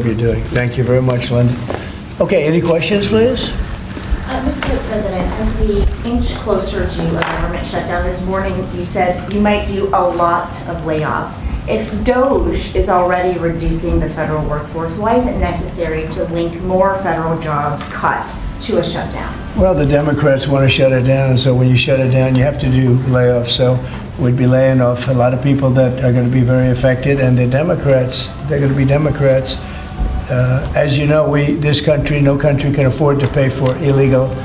You're doing. Thank you very much, Linda. Okay, any questions, please? Mr. President, as we inch closer to a government shutdown, this morning you said you might do a lot of layoffs. If DOGE is already reducing the federal workforce, why is it necessary to link more federal jobs cut to a shutdown? Well, the Democrats want to shut it down, so when you shut it down, you have to do layoffs. So we'd be laying off a lot of people that are going to be very affected, and the Democrats, they're going to be Democrats. As you know, this country, no country can afford to pay for illegal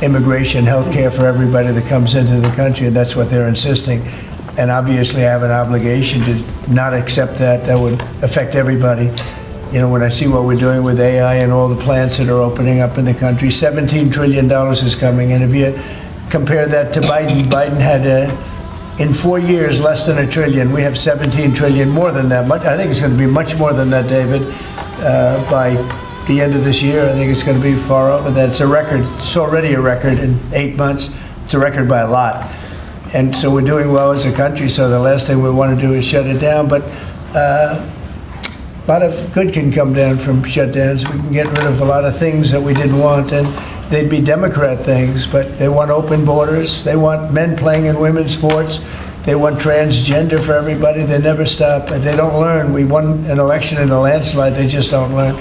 immigration, health care for everybody that comes into the country, and that's what they're insisting. And obviously, I have an obligation to not accept that. That would affect everybody. You know, when I see what we're doing with AI and all the plants that are opening up in the country, $17 trillion is coming. And if you compare that to Biden, Biden had, in 4 years, less than $1 trillion. We have 17 trillion, more than that. I think it's going to be much more than that, David, by the end of this year. I think it's going to be far over that. It's a record. It's already a record in 8 months. It's a record by a lot. And so we're doing well as a country, so the last thing we want to do is shut it down. But a lot of good can come down from shutdowns. We can get rid of a lot of things that we didn't want, and they'd be Democrat things, but they want open borders. They want men playing in women's sports. They want transgender for everybody. They never stop. They don't learn. We won an election in a landslide. They just don't learn.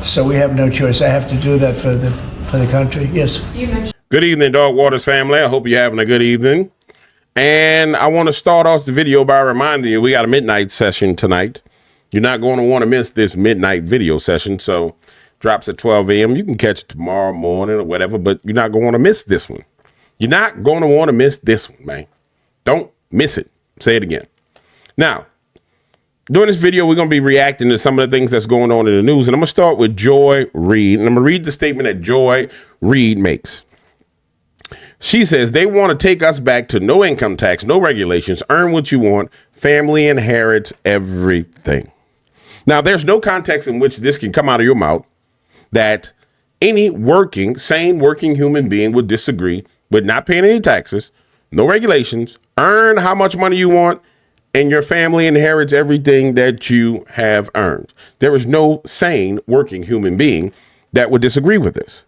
So we have no choice. I have to do that for the country. Yes. Good evening, Dog Waters family. I hope you're having a good evening. And I want to start off the video by reminding you we got a midnight session tonight. You're not going to want to miss this midnight video session. So drops at 12 a.m. You can catch it tomorrow morning or whatever, but you're not going to want to miss this one. You're not going to want to miss this one, man. Don't miss it. Say it again. Now, during this video, we're going to be reacting to some of the things that's going on in the news. And I'm going to start with Joy Reid. And I'm going to read the statement that Joy Reid makes. She says they want to take us back to no income tax, no regulations, earn what you want, family inherits everything. Now, there's no context in which this can come out of your mouth that any sane working human being would disagree with not paying any taxes, no regulations, earn how much money you want, and your family inherits everything that you have earned. There is no sane working human being that would disagree with this.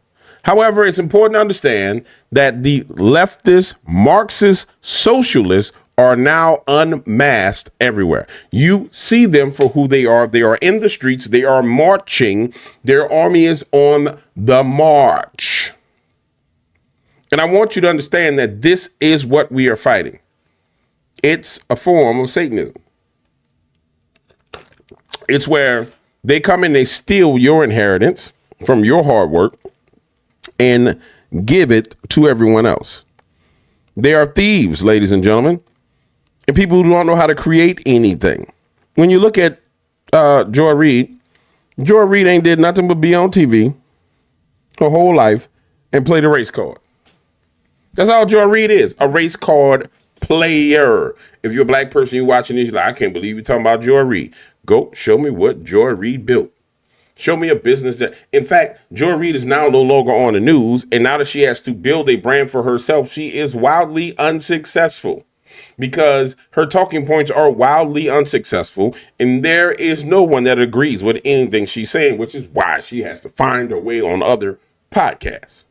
However, it's important to understand that the leftist, Marxist, socialists are now unmasked everywhere. You see them for who they are. They are in the streets. They are marching. Their army is on the march. And I want you to understand that this is what we are fighting. It's a form of Satanism. It's where they come and they steal your inheritance from your hard work and give it to everyone else. They are thieves, ladies and gentlemen, and people who don't know how to create anything. When you look at Joy Reid ain't did nothing but be on TV her whole life and play the race card. That's all Joy Reid is, a race card player. If you're a black person, you're watching this, you're like, I can't believe you're talking about Joy Reid. Go show me what Joy Reid built. Show me a business that, in fact, Joy Reid is now no longer on the news. And now that she has to build a brand for herself, she is wildly unsuccessful because her talking points are wildly unsuccessful. And there is no one that agrees with anything she's saying, which is why she has to find her way on other podcasts.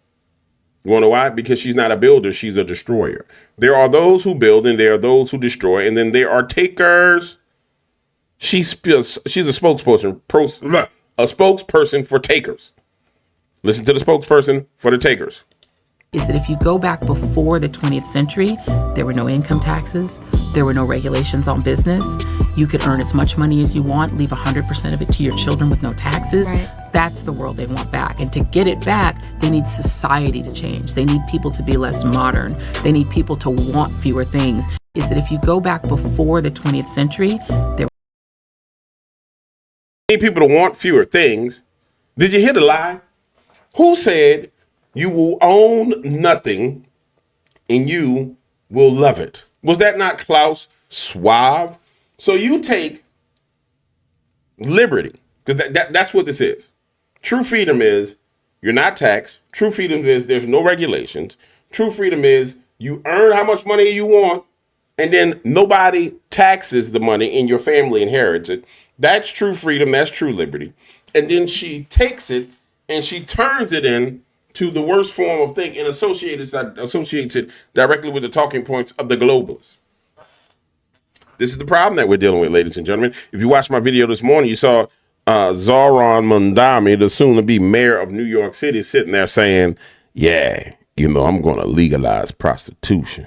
You want to know why? Because she's not a builder. She's a destroyer. There are those who build and there are those who destroy. And then there are takers. She's a spokesperson. A spokesperson for takers. Listen to the spokesperson for the takers. Is that if you go back before the 20th century, there were no income taxes, there were no regulations on business. You could earn as much money as you want, leave 100% of it to your children with no taxes. Right. That's the world they want back. And to get it back, they need society to change. They need people to be less modern. They need people to want fewer things. Is that if you go back before the 20th century, there need people to want fewer things. Did you hear the lie? Who said you will own nothing and you will love it? Was that not Klaus Schwab? So you take liberty, because that's what this is. True freedom is you're not taxed. True freedom is there's no regulations. True freedom is you earn how much money you want, and then nobody taxes the money and your family inherits it. That's true freedom. That's true liberty. and then she takes it and she turns it in to the worst form of thing and associates it directly with the talking points of the globalists. This is the problem that we're dealing with, ladies and gentlemen. If you watched my video this morning, you saw Zohran Mamdani, the soon-to-be mayor of New York City, sitting there saying, yeah, I'm going to legalize prostitution.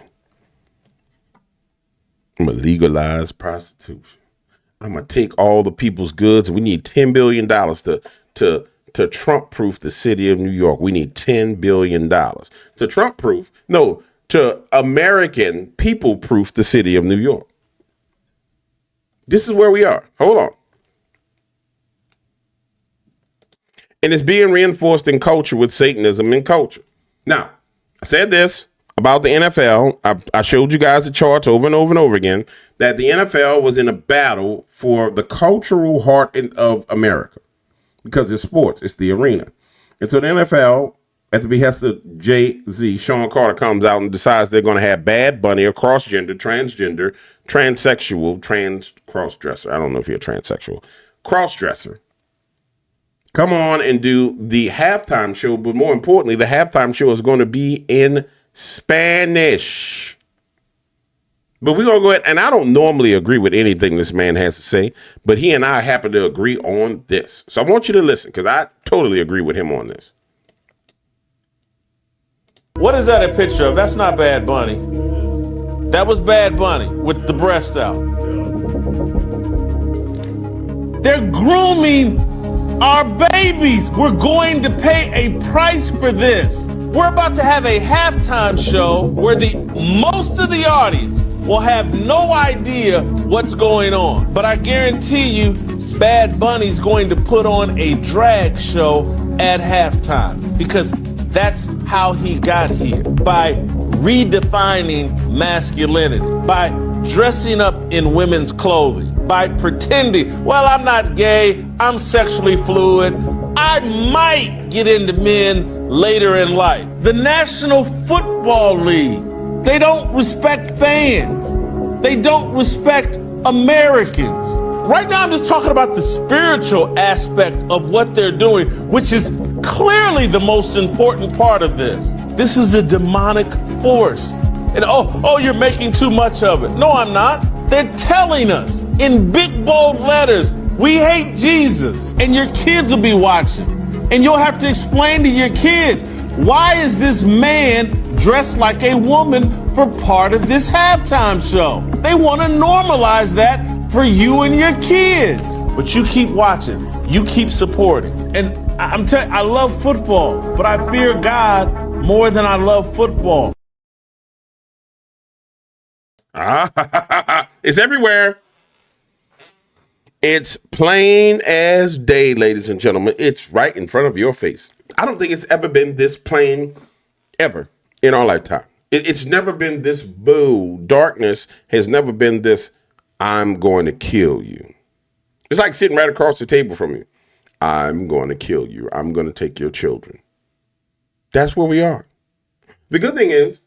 I'm going to legalize prostitution. I'm going to take all the people's goods. We need $10 billion to Trump-proof the city of New York. We need $10 billion. To Trump-proof? No, to American people-proof the city of New York. This is where we are. Hold on. And it's being reinforced in culture with Satanism in culture. Now, I said this about the NFL. I showed you guys the charts over and over and over again that the NFL was in a battle for the cultural heart of America because it's sports. It's the arena. And so the NFL, at the behest of Jay-Z, Sean Carter comes out and decides they're going to have Bad Bunny, a cross-gender, transgender, transsexual, cross-dresser. I don't know if you're a transsexual. Cross-dresser. Come on and do the halftime show. But more importantly, the halftime show is going to be in Spanish. But we're going to go ahead. And I don't normally agree with anything this man has to say. But he and I happen to agree on this. So I want you to listen because I totally agree with him on this. What is that a picture of? That's not Bad Bunny. That was Bad Bunny with the breast out. They're grooming our babies. We're going to pay a price for this. We're about to have a halftime show where most of the audience will have no idea what's going on. But I guarantee you, Bad Bunny's going to put on a drag show at halftime because that's how he got here, by redefining masculinity, by dressing up in women's clothing, by pretending, well, I'm not gay, I'm sexually fluid, I might get into men later in life. The National Football League, they don't respect fans. They don't respect Americans. Right now, I'm just talking about the spiritual aspect of what they're doing, which is clearly the most important part of this. This is a demonic force. And oh, you're making too much of it. No, I'm not. They're telling us in big, bold letters, we hate Jesus. And your kids will be watching. And you'll have to explain to your kids, why is this man dressed like a woman for part of this halftime show? They want to normalize that for you and your kids. But you keep watching. You keep supporting. And I'm telling you, I love football, but I fear God more than I love football. It's everywhere. It's plain as day, ladies and gentlemen. It's right in front of your face. I don't think it's ever been this plain ever in our lifetime. It's never been this bold. Darkness has never been this, I'm going to kill you. It's like sitting right across the table from you. I'm going to kill you. I'm going to take your children. That's where we are. The good thing is,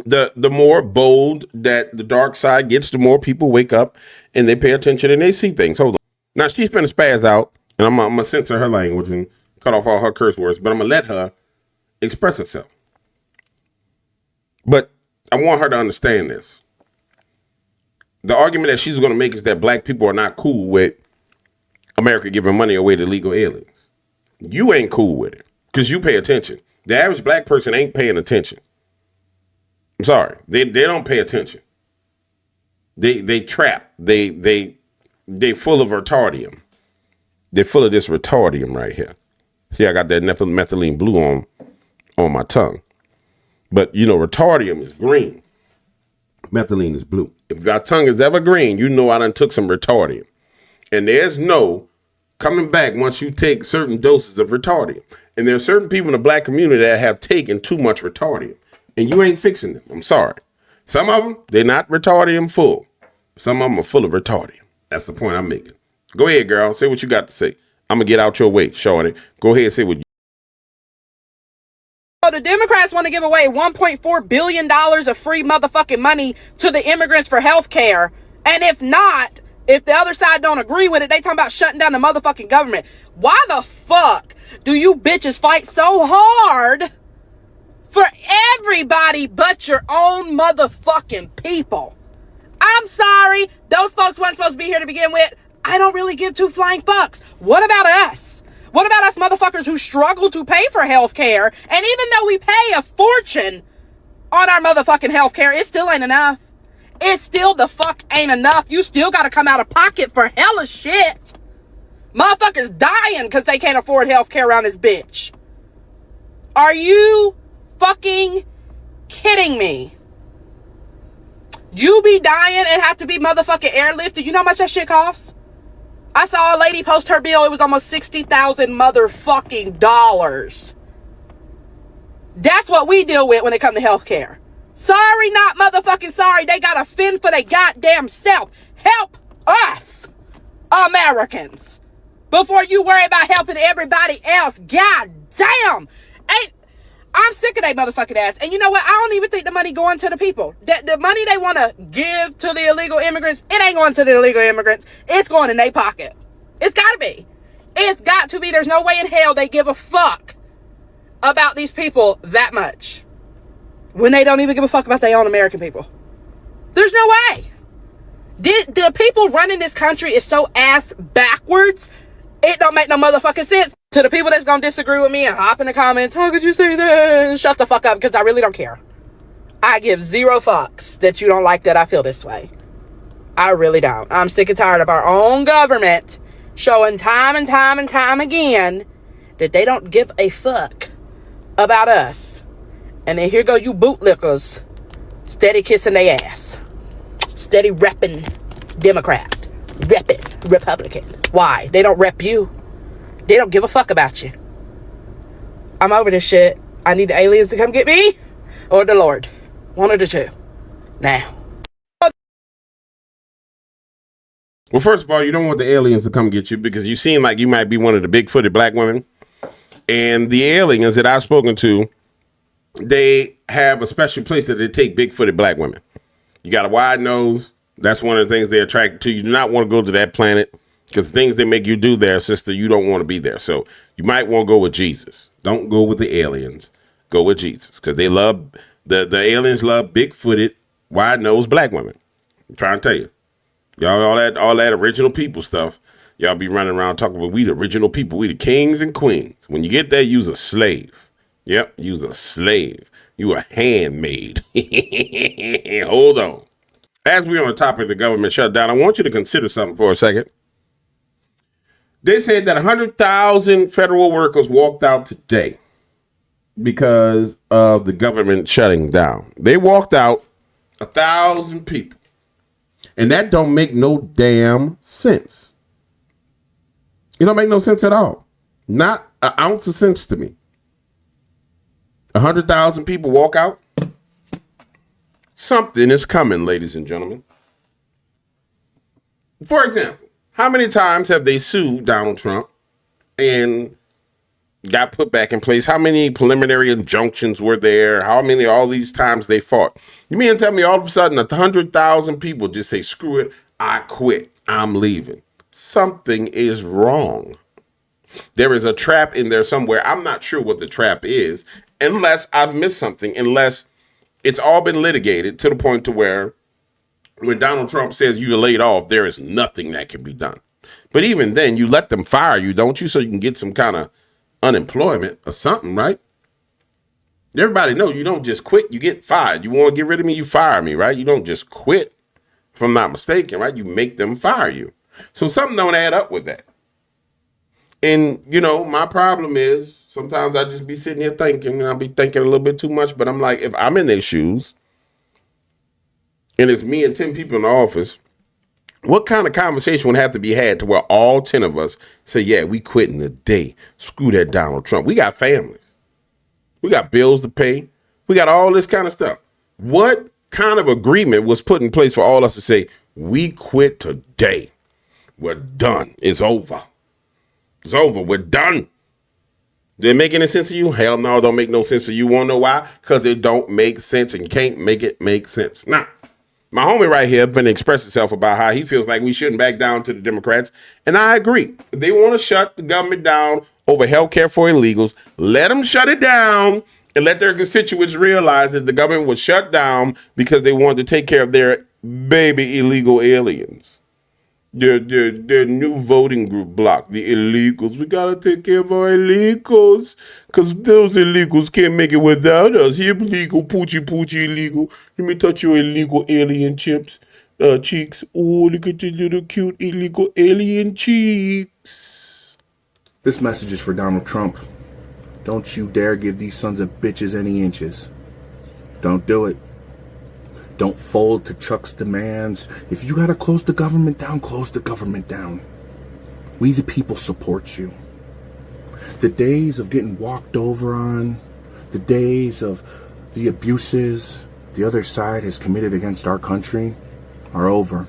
the more bold that the dark side gets, the more people wake up and they pay attention and they see things. Hold on. Now, she's going to spaz out, and I'm going to censor her language and cut off all her curse words, but I'm going to let her express herself. But I want her to understand this. The argument that she's going to make is that black people are not cool with America giving money away to illegal aliens. You ain't cool with it because you pay attention. The average black person ain't paying attention. I'm sorry. They don't pay attention. They trap. They full of retardium. They're full of this retardium right here. See, I got that methylene blue on my tongue. But, retardium is green. Methylene is blue. If your tongue is ever green, you know I done took some retardium. And there's no coming back once you take certain doses of retardium. And there are certain people in the black community that have taken too much retardium. And you ain't fixing them. I'm sorry. Some of them, they're not retardium full. Some of them are full of retardium. That's the point I'm making. Go ahead, girl. Say what you got to say. I'm going to get out your way, shorty. Go ahead and say what you. So the Democrats want to give away $1.4 billion of free motherfucking money to the immigrants for health care. And if not, If the other side don't agree with it, they talking about shutting down the motherfucking government. Why the fuck do you bitches fight so hard for everybody but your own motherfucking people? I'm sorry, those folks weren't supposed to be here to begin with. I don't really give two flying fucks. What about us? What about us motherfuckers who struggle to pay for health care? And even though we pay a fortune on our motherfucking health care, it still ain't enough. It still the fuck ain't enough. You still gotta come out of pocket for hella shit. Motherfuckers dying because they can't afford health care around this bitch. Are you fucking kidding me? You be dying and have to be motherfucking airlifted. You know how much that shit costs? I saw a lady post her bill. It was almost $60,000 motherfucking dollars. That's what we deal with when it comes to healthcare. Sorry, not motherfucking sorry. They gotta fend for their goddamn self. Help us, Americans, before you worry about helping everybody else. God damn. I'm sick of that motherfucking ass. And you know what? I don't even think the money going to the people. The money they want to give to the illegal immigrants, it ain't going to the illegal immigrants. It's going in their pocket. It's got to be. It's got to be. There's no way in hell they give a fuck about these people that much when they don't even give a fuck about their own American people. There's no way. The people running this country is so ass backwards, it don't make no motherfucking sense. To the people that's gonna disagree with me and hop in the comments, how could you say that? Shut the fuck up, because I really don't care. I give zero fucks that you don't like that I feel this way. I really don't. I'm sick and tired of our own government showing time and time and time again that they don't give a fuck about us. And then here go you bootlickers, steady kissing their ass. Steady repping Democrat. Repping Republican. Why? They don't rep you. They don't give a fuck about you. I'm over this shit. I need the aliens to come get me or the Lord. One of the two. Now. Well, first of all, you don't want the aliens to come get you because you seem like you might be one of the big-footed black women. And the aliens that I've spoken to, they have a special place that they take big-footed black women. You got a wide nose. That's one of the things they're attracted to. You do not want to go to that planet because the things they make you do there, sister, you don't want to be there. So you might want to go with Jesus. Don't go with the aliens. Go with Jesus because they love, the aliens love big-footed, wide-nosed black women. I'm trying to tell you. Y'all, all that original people stuff, y'all be running around talking about we the original people. We the kings and queens. When you get there, you's a slave. Yep, you's a slave. You a handmaid. Hold on. As we're on the topic of the government shutdown, I want you to consider something for a second. They said that 100,000 federal workers walked out today because of the government shutting down. They walked out 1,000 people. And that don't make no damn sense. It don't make no sense at all. Not an ounce of sense to me. 100,000 people walk out. Something is coming, ladies and gentlemen. For example, how many times have they sued Donald Trump and got put back in place? How many preliminary injunctions were there? How many, all these times they fought? You mean to tell me all of a sudden 100,000 people just say, screw it, I quit, I'm leaving? Something is wrong. There is a trap in there somewhere. I'm not sure what the trap is, unless I've missed something, unless it's all been litigated to the point to where when Donald Trump says you're laid off, there is nothing that can be done. But even then, you let them fire you, don't you? So you can get some kind of unemployment or something, right? Everybody know you don't just quit, you get fired. You want to get rid of me, you fire me, right? You don't just quit, if I'm not mistaken, right? You make them fire you. So something don't add up with that. And, you know, my problem is sometimes I just be sitting here thinking, and I'll be thinking a little bit too much, but I'm like, if I'm in their shoes and it's me and 10 people in the office, what kind of conversation would have to be had to where all 10 of us say, yeah, we quitting today. Screw that Donald Trump. We got families. We got bills to pay. We got all this kind of stuff. What kind of agreement was put in place for all us to say, we quit today? We're done. It's over. It's over. We're done. Did it make any sense to you? Hell no, it don't make no sense to you. Want to know why? Because it don't make sense and can't make it make sense. Now, My homie right here been express himself about how he feels like we shouldn't back down to the Democrats. And I agree. If they want to shut the government down over health care for illegals, let them shut it down and let their constituents realize that the government was shut down because they wanted to take care of their baby illegal aliens. Their new voting group block, the illegals. We gotta take care of our illegals, cause those illegals can't make it without us. Here, illegal, poochie illegal. Let me touch your illegal alien cheeks. Oh, look at your little cute illegal alien cheeks. This message is for Donald Trump. Don't you dare give these sons of bitches any inches. Don't do it. Don't fold to Chuck's demands. If you gotta close the government down, close the government down. We the people support you. The days of getting walked over on, the days of the abuses the other side has committed against our country are over.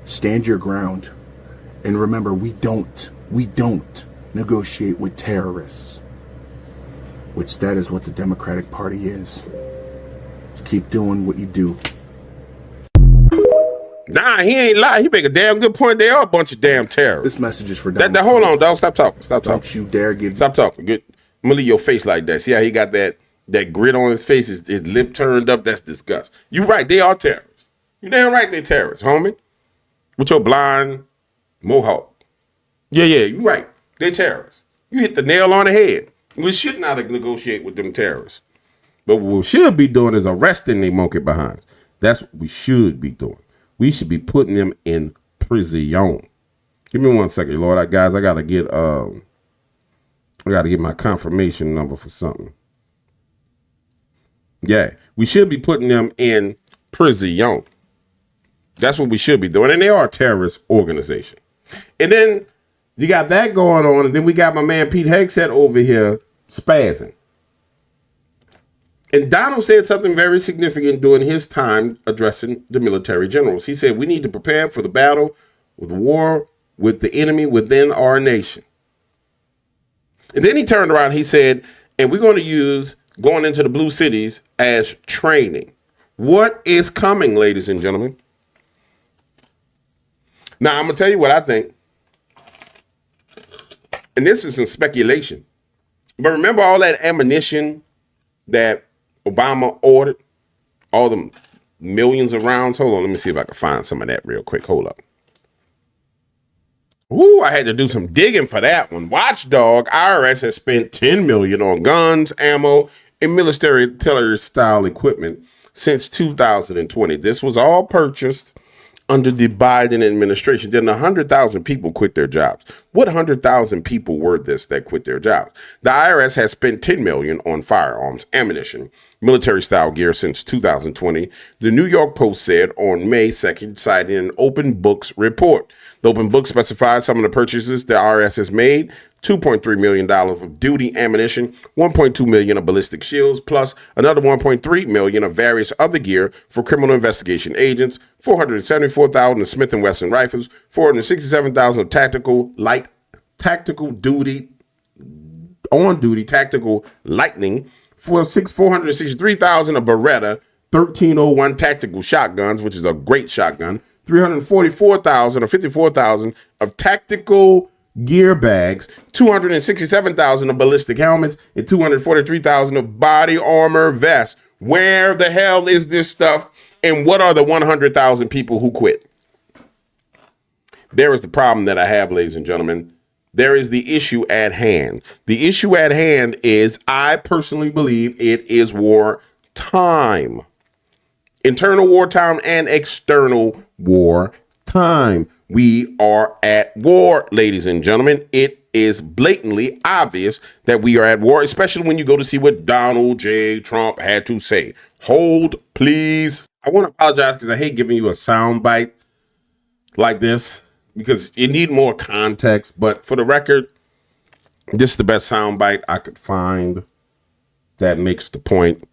Stand your ground. And remember, we don't negotiate with terrorists. Which that is what the Democratic Party is. Keep doing what you do. Nah, he ain't lie. He make a damn good point. They are a bunch of damn terrorists. This message is for Donald Hold Trump. on, dog. Stop talking. Don't you dare give... Stop talking. I'm gonna leave your face like that. See how he got that grit on his face, his lip turned up? That's disgust. You right, they are terrorists. You damn right they terrorists, homie. With your blind mohawk. Yeah, you right. They terrorists. You hit the nail on the head. We should not negotiate with them terrorists. But what we should be doing is arresting the monkey behinds. That's what we should be doing. We should be putting them in prison. Give me 1 second, Lord. I gotta get my confirmation number for something. Yeah, we should be putting them in prison. That's what we should be doing. And they are a terrorist organization. And then you got that going on, and then we got my man Pete Hegseth over here spazzing. And Donald said something very significant during his time addressing the military generals. He said, we need to prepare for the battle with the war with the enemy within our nation. And then he turned around, he said, and we're going to use going into the blue cities as training. What is coming, ladies and gentlemen? Now, I'm going to tell you what I think. And this is some speculation. But remember all that ammunition that Obama ordered? All the millions of rounds? Hold on, let me see if I can find some of that real quick. Hold up. Ooh, I had to do some digging for that one. Watchdog IRS has spent $10 million on guns, ammo, and military style equipment since 2020. This was all purchased under the Biden administration. Then 100,000 people quit their jobs. What 100,000 people were this that quit their jobs? The IRS has spent $10 million on firearms, ammunition, military style gear since 2020. The New York Post said on May 2nd, citing an open books report. The open book specifies some of the purchases the IRS has made: $2.3 million of duty ammunition, $1.2 million of ballistic shields, plus another $1.3 million of various other gear for criminal investigation agents, $474,000 of Smith & Wesson rifles, $467,000 of on-duty tactical lightning, $463,000 of Beretta 1301 tactical shotguns, which is a great shotgun, $344,000 or $54,000 of tactical gear bags, $267,000 of ballistic helmets, and $243,000 of body armor vests. Where the hell is this stuff? And what are the 100,000 people who quit? There is the problem that I have, ladies and gentlemen. There is the issue at hand. The issue at hand is, I personally believe it is war time. Internal wartime and external war time. We are at war, ladies and gentlemen. It is blatantly obvious that we are at war, especially when you go to see what Donald J. Trump had to say. Hold, please. I want to apologize because I hate giving you a sound bite like this because you need more context. But for the record, this is the best sound bite I could find that makes the point.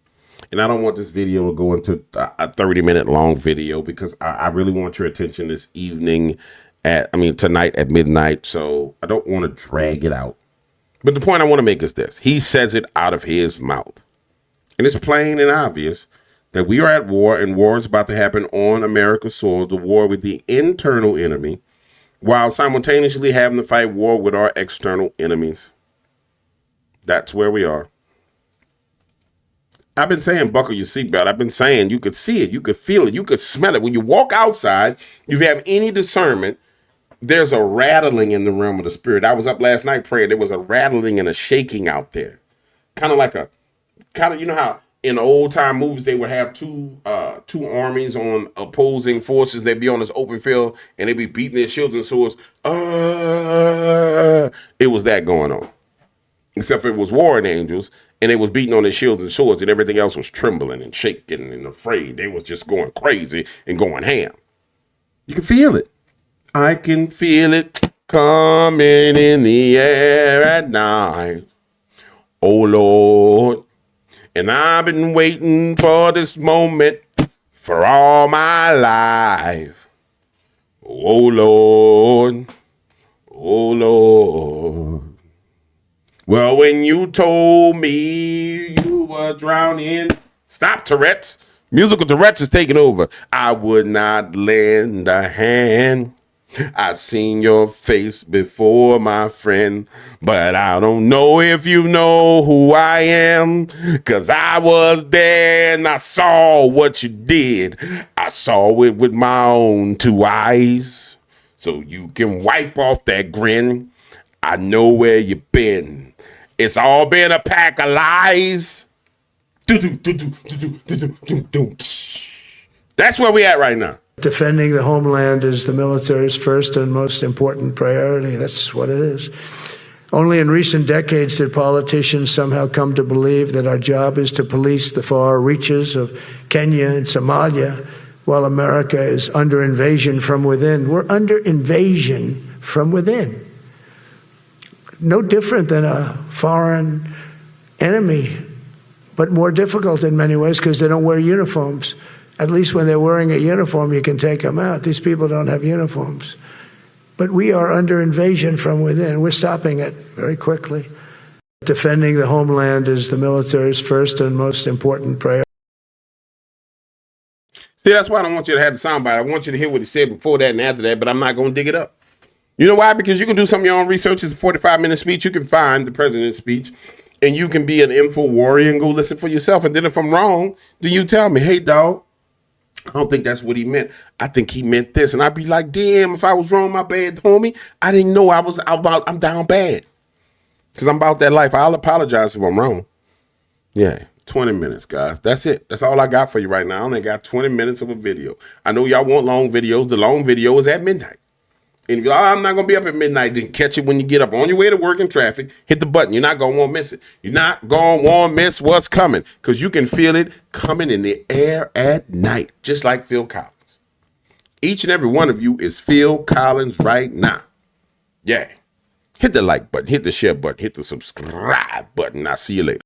And I don't want this video to go into a 30-minute long video because I really want your attention this evening tonight at midnight. So I don't want to drag it out. But the point I want to make is this. He says it out of his mouth. And it's plain and obvious that we are at war, and war is about to happen on America's soil, the war with the internal enemy, while simultaneously having to fight war with our external enemies. That's where we are. I've been saying buckle your seatbelt. I've been saying you could see it, you could feel it, you could smell it. When you walk outside, if you have any discernment, there's a rattling in the realm of the spirit. I was up last night praying. There was a rattling and a shaking out there. Kind of like you know how in old time movies they would have two armies on opposing forces. They'd be on this open field and they'd be beating their shields and swords. It was that going on. Except for it was warring angels, and they was beating on their shields and swords, and everything else was trembling and shaking and afraid. They was just going crazy and going ham. You can feel it. I can feel it coming in the air at night. Oh, Lord. And I've been waiting for this moment for all my life. Oh, Lord. Oh, Lord. Well, when you told me you were drowning, stop, Tourette's. Musical Tourette's is taking over. I would not lend a hand. I've seen your face before, my friend, but I don't know if you know who I am, 'cause I was there and I saw what you did. I saw it with my own two eyes. So you can wipe off that grin. I know where you've been. It's all been a pack of lies. That's where we at right now. Defending the homeland is the military's first and most important priority. That's what it is. Only in recent decades did politicians somehow come to believe that our job is to police the far reaches of Kenya and Somalia, while America is under invasion from within. We're under invasion from within. No different than a foreign enemy, but more difficult in many ways because they don't wear uniforms. At least when they're wearing a uniform, you can take them out. These people don't have uniforms. But we are under invasion from within. We're stopping it very quickly. Defending the homeland is the military's first and most important priority. See, that's why I don't want you to have the soundbite. I want you to hear what he said before that and after that, but I'm not going to dig it up. You know why? Because you can do some of your own research. It's a 45-minute speech. You can find the president's speech, and you can be an info warrior and go listen for yourself. And then if I'm wrong, then you tell me, hey, dog, I don't think that's what he meant. I think he meant this. And I'd be like, damn, if I was wrong, my bad, homie. I didn't know I'm down bad. Because I'm about that life. I'll apologize if I'm wrong. Yeah, 20 minutes, guys. That's it. That's all I got for you right now. I only got 20 minutes of a video. I know y'all want long videos. The long video is at midnight. And if you're like, I'm not going to be up at midnight, then catch it when you get up. On your way to work in traffic, hit the button. You're not going to want to miss it. You're not going to want to miss what's coming because you can feel it coming in the air at night, just like Phil Collins. Each and every one of you is Phil Collins right now. Yeah. Hit the like button, hit the share button, hit the subscribe button. I'll see you later.